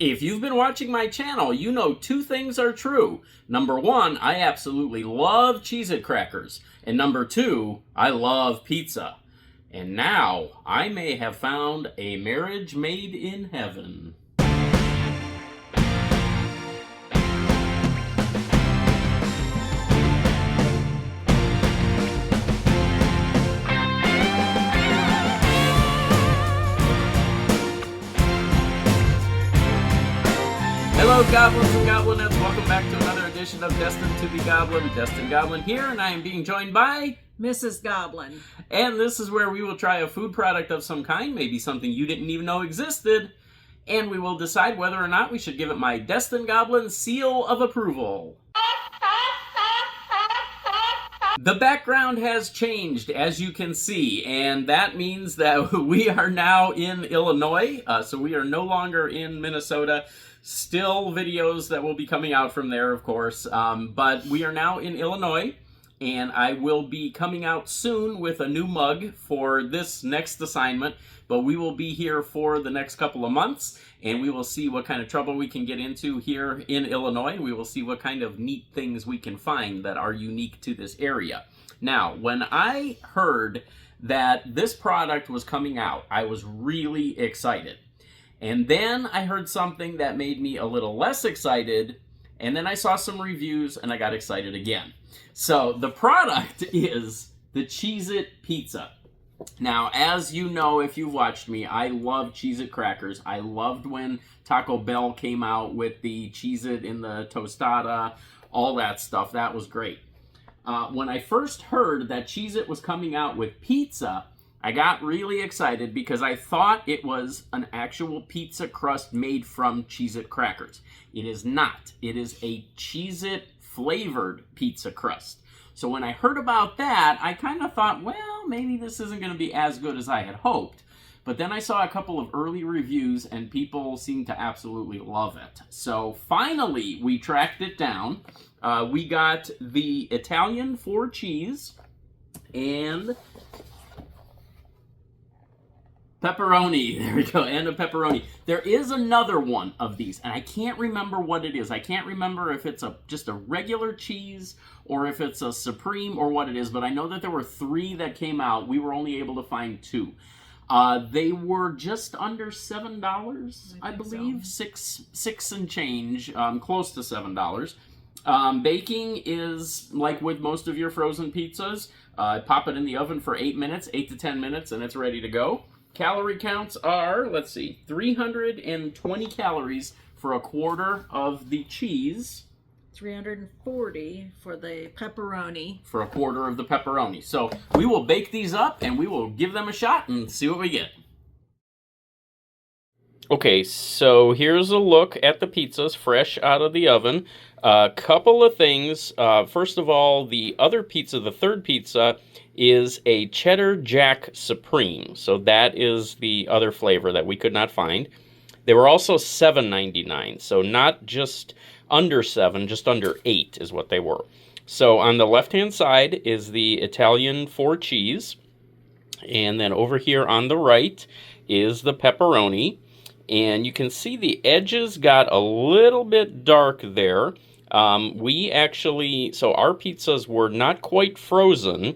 If you've been watching my channel, you know two things are true. Number one, I absolutely love Cheez-It crackers. And number two, I love pizza. And now, I may have found a marriage made in heaven. Hello, Goblins and Goblinettes. Welcome back to another edition of Destined to be Goblin. Destined Goblin here, and I am being joined by Mrs. Goblin. And this is where we will try a food product of some kind, maybe something you didn't even know existed, and we will decide whether or not we should give it my Destined Goblin seal of approval. The background has changed, as you can see, and that means that we are now in Illinois, so we are no longer in Minnesota. Still videos that will be coming out from there, of course, but we are now in Illinois, and I will be coming out soon with a new mug for this next assignment, but we will be here for the next couple of months, and we will see what kind of trouble we can get into here in Illinois, and we will see what kind of neat things we can find that are unique to this area. Now, when I heard that this product was coming out, I was really excited. And then I heard something that made me a little less excited, and then I saw some reviews and I got excited again. So the product is the Cheez-It Pizza. Now, as you know, if you've watched me, I love Cheez-It crackers. I loved when Taco Bell came out with the Cheez-It in the tostada, all that stuff. That was great. When I first heard that Cheez-It was coming out with pizza, I got really excited because I thought it was an actual pizza crust made from Cheez-It crackers. It is not. It is a Cheez-It flavored pizza crust. So when I heard about that, I kind of thought, well, maybe this isn't going to be as good as I had hoped. But then I saw a couple of early reviews and people seemed to absolutely love it. So finally, we tracked it down. We got the Italian 4 cheese and pepperoni. There we go, and a pepperoni. There is another one of these, and I can't remember what it is. I can't remember if it's just a regular cheese or if it's a Supreme or what it is, but I know that there were 3 that came out. We were only able to find 2. They were just under $7, I believe. So. Six and change, close to $7. Baking is like with most of your frozen pizzas. Pop it in the oven for 8 minutes, 8 to 10 minutes, and it's ready to go. Calorie counts are, let's see, 320 calories for a quarter of the cheese. 340 for the pepperoni. For a quarter of the pepperoni. So we will bake these up and we will give them a shot and see what we get. Okay, so here's a look at the pizzas fresh out of the oven. A couple of things. First of all, the other pizza, the third pizza, is a Cheddar Jack Supreme. So that is the other flavor that we could not find. They were also $7.99, so not just under 7, just under 8 is what they were. So on the left-hand side is the Italian 4 cheese, and then over here on the right is the pepperoni. And you can see the edges got a little bit dark there. So our pizzas were not quite frozen.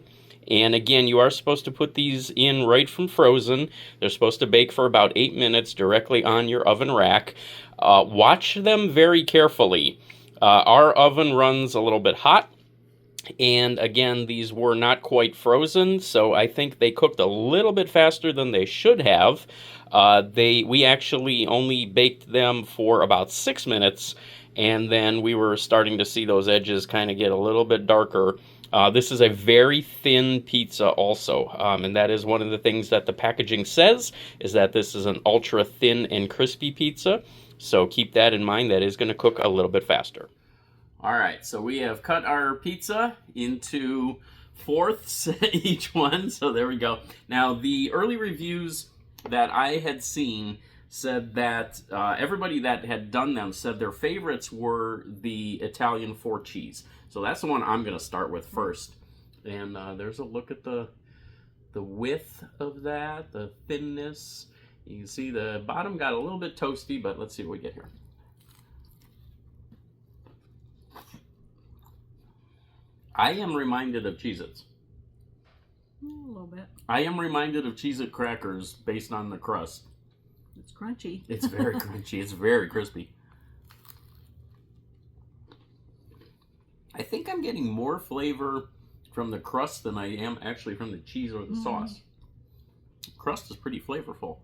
And again, you are supposed to put these in right from frozen. They're supposed to bake for about 8 minutes directly on your oven rack. Watch them very carefully. Our oven runs a little bit hot. And again, these were not quite frozen, so I think they cooked a little bit faster than they should have. We actually only baked them for about 6 minutes, and then we were starting to see those edges kind of get a little bit darker. This is a very thin pizza also, and that is one of the things that the packaging says, is that this is an ultra thin and crispy pizza. So keep that in mind. That is going to cook a little bit faster. All right, so we have cut our pizza into fourths each one, so there we go. Now, the early reviews that I had seen said that everybody that had done them said their favorites were the Italian 4 cheese. So that's the one I'm going to start with first. And there's a look at the width of that, the thinness. You can see the bottom got a little bit toasty, but let's see what we get here. I am reminded of Cheez-Its. A little bit. I am reminded of Cheez-It crackers based on the crust. It's crunchy. It's very crunchy. It's very crispy. I think I'm getting more flavor from the crust than I am actually from the cheese or the sauce. The crust is pretty flavorful.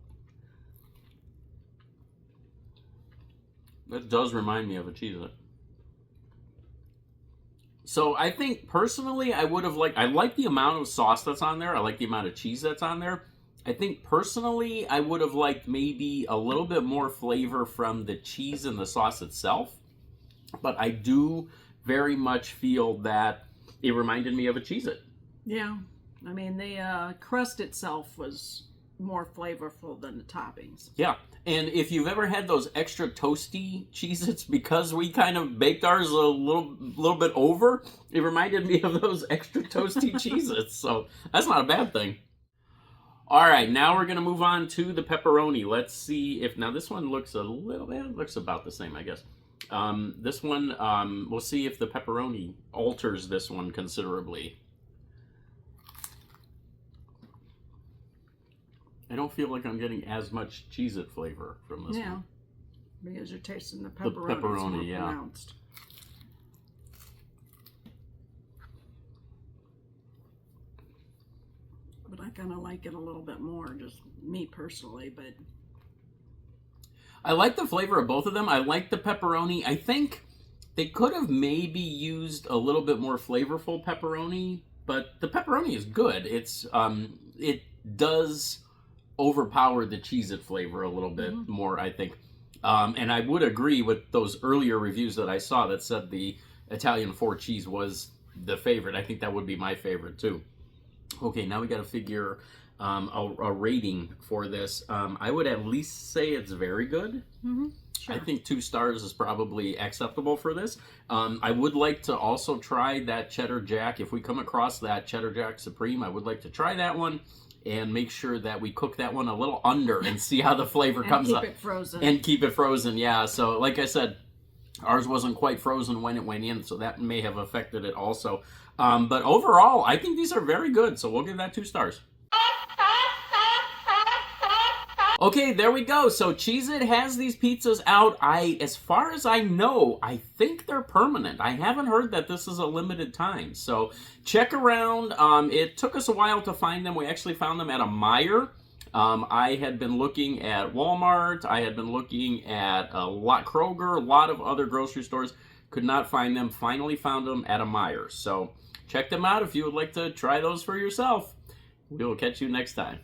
That does remind me of a Cheez-It. So I think personally I would have I like the amount of sauce that's on there. I like the amount of cheese that's on there. I think personally I would have liked maybe a little bit more flavor from the cheese and the sauce itself. But I do very much feel that it reminded me of a Cheez-It. Yeah. I mean, the crust itself was more flavorful than the toppings. Yeah. And if you've ever had those extra toasty Cheez-Its, because we kind of baked ours a little bit over, it reminded me of those extra toasty Cheez-Its. So that's not a bad thing. All right, now we're going to move on to the pepperoni. Let's see if, now this one looks a little bit, it looks about the same, I guess. This one, we'll see if the pepperoni alters this one considerably. I don't feel like I'm getting as much Cheez-It flavor from this one. Yeah, because you're tasting the pepperoni. The pepperoni, more yeah. Pronounced. But I kind of like it a little bit more, just me personally, but... I like the flavor of both of them. I like the pepperoni. I think they could have maybe used a little bit more flavorful pepperoni, but the pepperoni is good. It's it does overpower the Cheez-It flavor a little bit more, I think. And I would agree with those earlier reviews that I saw that said the Italian 4 cheese was the favorite. I think that would be my favorite too. Okay, now we got to figure a rating for this. I would at least say it's very good. Sure. I think 2 stars is probably acceptable for this. I would like to also try that Cheddar Jack. If we come across that Cheddar Jack Supreme, I would like to try that one and make sure that we cook that one a little under and see how the flavor comes up. And keep it frozen. And keep it frozen, yeah. So like I said, ours wasn't quite frozen when it went in, so that may have affected it also. But overall, I think these are very good, so we'll give that 2 stars. Okay, there we go. So Cheez-It has these pizzas out. As far as I know, I think they're permanent. I haven't heard that this is a limited time. So check around. It took us a while to find them. We actually found them at a Meijer. I had been looking at Walmart. I had been looking at Kroger, a lot of other grocery stores. Could not find them. Finally found them at a Meijer. So check them out if you would like to try those for yourself. We will catch you next time.